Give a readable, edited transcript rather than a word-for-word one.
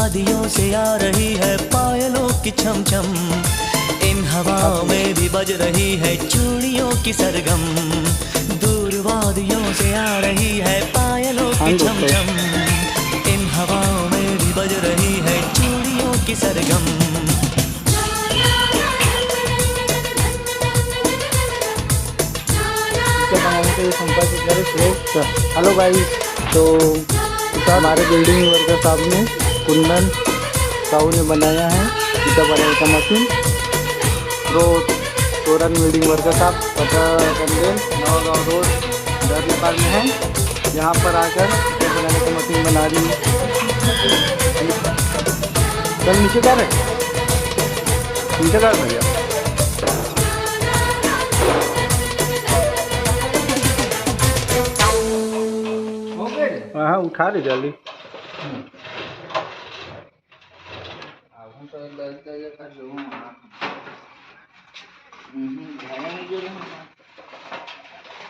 वादियों से आ रही है पायलों की छम छम, इन हवाओं में भी बज रही है चूड़ियों की सरगम। दूर वादियों से आ रही है पायलों की छम छम, इन हवाओं में भी बज रही है चूड़ियों की सरगम। हेलो गाइस, तो हमारे बिल्डिंग वर्कर साहब ने कुंदन साहू ने बनाया है सीता बनाने का मशीन। तो तोरण बिल्डिंग वर्कर साहब पता कंडेल नवागांव रोड दर नेपाल में है। यहाँ पर आकर सीता बनाने का मशीन बना रही है। चल नीचे कर भैया। हाँ उठा ले जल्दी।